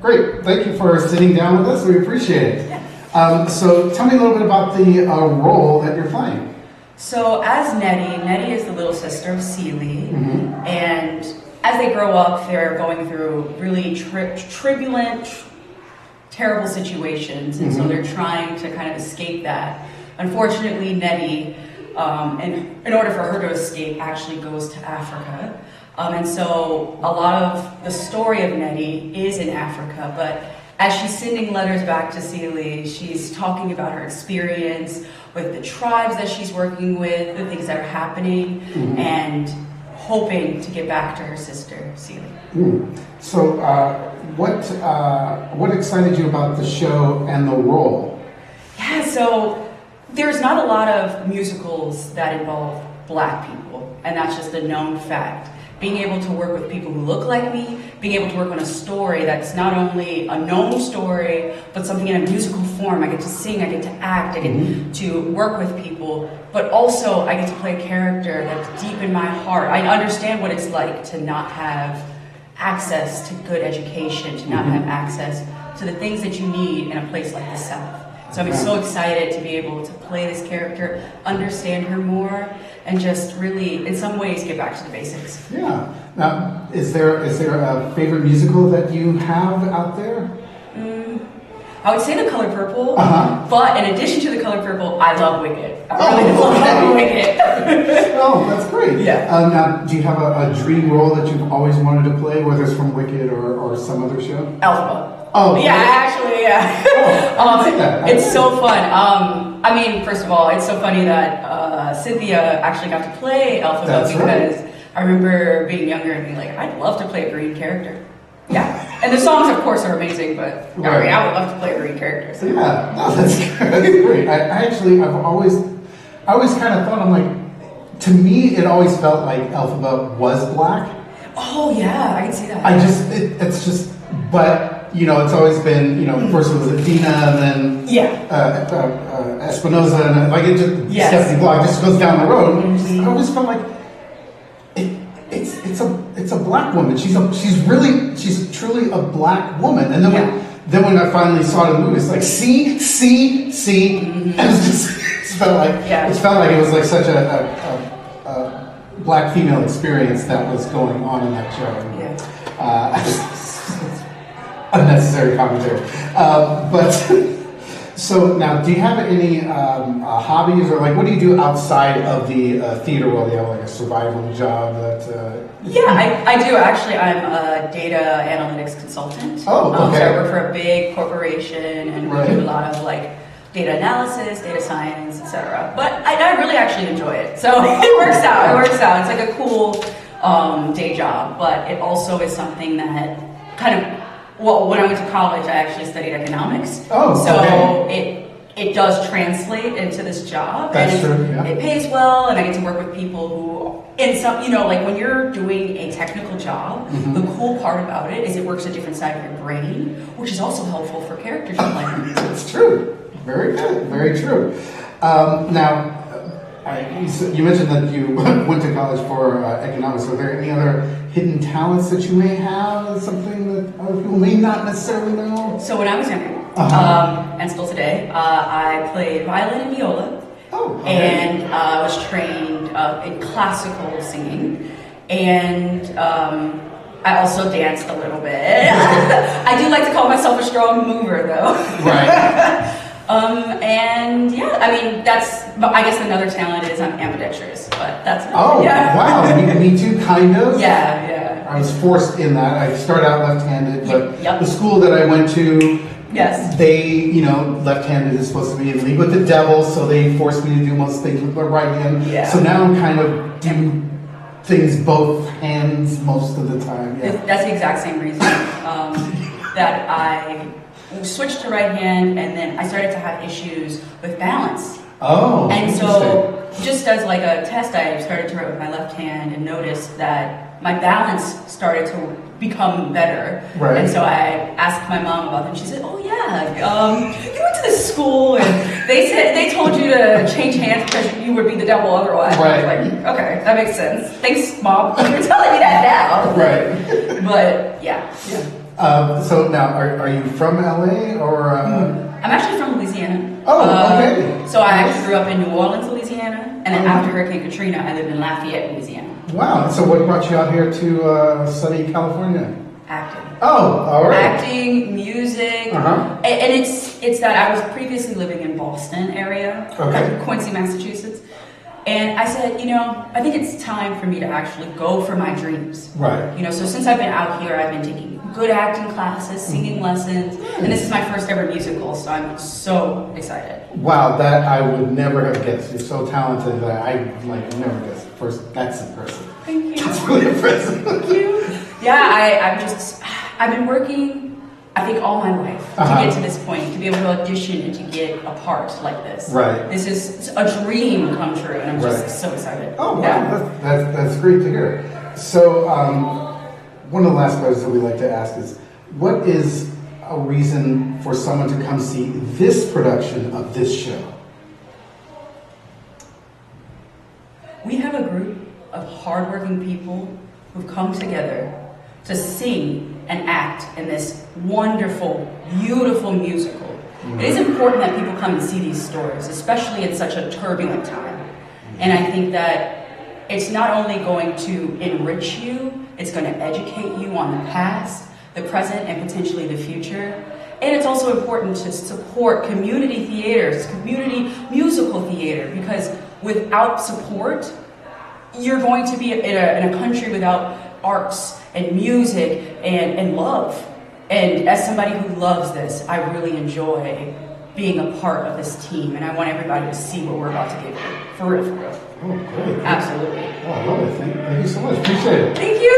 Great. Thank you for sitting down with us. We appreciate it. So tell me a little bit about the role that you're playing. So as Nettie is the little sister of Celie, and as they grow up, they're going through really turbulent, terrible situations, and so they're trying to kind of escape that. Unfortunately, Nettie, in order for her to escape, actually goes to Africa. And so a lot of the story of Nettie is in Africa, but as she's sending letters back to Celie, she's talking about her experience with the tribes that she's working with, the things that are happening, and hoping to get back to her sister, Celie. So what excited you about the show and the role? Yeah, so there's not a lot of musicals that involve Black people, and that's just a known fact. Being able to work with people who look like me, being able to work on a story that's not only a known story, but something in a musical form. I get to sing, I get to act, I get to work with people, but also I get to play a character that's deep in my heart. I understand what it's like to not have access to good education, to not have access to the things that you need in a place like the South. So I'm so excited to be able to play this character, understand her more, and just really, in some ways, get back to the basics. Yeah. Now, is there a favorite musical that you have out there? I would say The Color Purple, but in addition to The Color Purple, I love Wicked. I really love Wicked. Oh, that's great. Yeah. Now, do you have a dream role that you've always wanted to play, whether it's from Wicked or some other show? Alpha. Oh, yeah, actually, yeah. It's so fun. I mean, first of all, it's so funny that Cynthia actually got to play Alpha because I remember being younger and being like, I'd love to play a green character. Yeah. And the songs, of course, are amazing, but I mean, I would love to play a green character. So. Yeah, no, that's great. I've always kind of thought, I'm like, to me, it always felt like Elphaba was Black. Oh, yeah, I can see that. It's just, but, you know, it's always been, first it was Athena, and then Espinosa, and like it just, Stephanie Block just goes down the road. I always felt like it's a Black woman. She's truly a Black woman. And then when I finally saw it in the movie, it's like, see, and it felt like it was like such a Black female experience that was going on in that show. Unnecessary commentary. But so now, do you have any hobbies, or like what do you do outside of the theater world? Do you have like a survival job that? I do actually. I'm a data analytics consultant. Oh, okay. So I work for a big corporation and we do a lot of like data analysis, data science, etc. But I really actually enjoy it. So it works out. It's like a cool day job, but it also is something that kind of. Well, when I went to college, I actually studied economics. Oh, so it does translate into this job. That's true. Yeah. It pays well, and I get to work with people who, in some, like when you're doing a technical job, the cool part about it is it works a different side of your brain, which is also helpful for character development. That's true. Very good. Very true. Now, you mentioned that you went to college for economics. Are there any other hidden talents that you may have? Something that other people may not necessarily know? So when I was younger, and still today, I played violin and viola. Oh, okay. And I was trained in classical singing. And I also danced a little bit. I do like to call myself a strong mover, though. Right. And yeah, I mean, I guess another talent is I'm ambidextrous, but that's wow, me too, kind of. Yeah. I was forced in that. I started out left-handed, but the school that I went to, they, left-handed is supposed to be in league with the devil, so they forced me to do most things with my right hand. Yeah. So now I'm kind of doing things both hands most of the time. Yeah. That's the exact same reason that I switched to right hand, and then I started to have issues with balance. Oh, and so just as like a test, I started to write with my left hand and noticed that my balance started to become better. Right. And so I asked my mom about it, and she said, "Oh yeah, you went to this school, and they told you to change hands because you would be the devil otherwise." Right. I was like, "Okay, that makes sense. Thanks, Mom, for telling me that now." Right. But yeah. So now, are you from LA or? I'm actually from Louisiana. Oh, okay. So I actually grew up in New Orleans, Louisiana, and then after Hurricane Katrina, I lived in Lafayette, Louisiana. Wow. So what brought you out here to study California? Acting. Oh, all right. Acting, music, and it's that I was previously living in Boston area, Quincy, Massachusetts, and I said, I think it's time for me to actually go for my dreams. Right. So since I've been out here, I've been taking good acting classes, singing lessons, and this is my first ever musical, so I'm so excited. Wow, that I would never have guessed. You're so talented that I never guessed. First, that's impressive. Thank you. That's really impressive. Thank you. Yeah, I've been working, I think, all my life to get to this point, to be able to audition and to get a part like this. Right. This is a dream come true, and I'm just so excited. Oh, wow, that's great to hear. So, one of the last questions that we like to ask is, what is a reason for someone to come see this production of this show? We have a group of hardworking people who've come together to sing and act in this wonderful, beautiful musical. Mm-hmm. It is important that people come and see these stories, especially in such a turbulent time. And I think that it's not only going to enrich you, it's going to educate you on the past, the present, and potentially the future. And it's also important to support community theaters, community musical theater, because without support, you're going to be in a country without arts and music and love. And as somebody who loves this, I really enjoy being a part of this team, and I want everybody to see what we're about to give you. For real, for real. Oh, great. Absolutely. Oh, I love it. Thank you so much. Appreciate it. Thank you.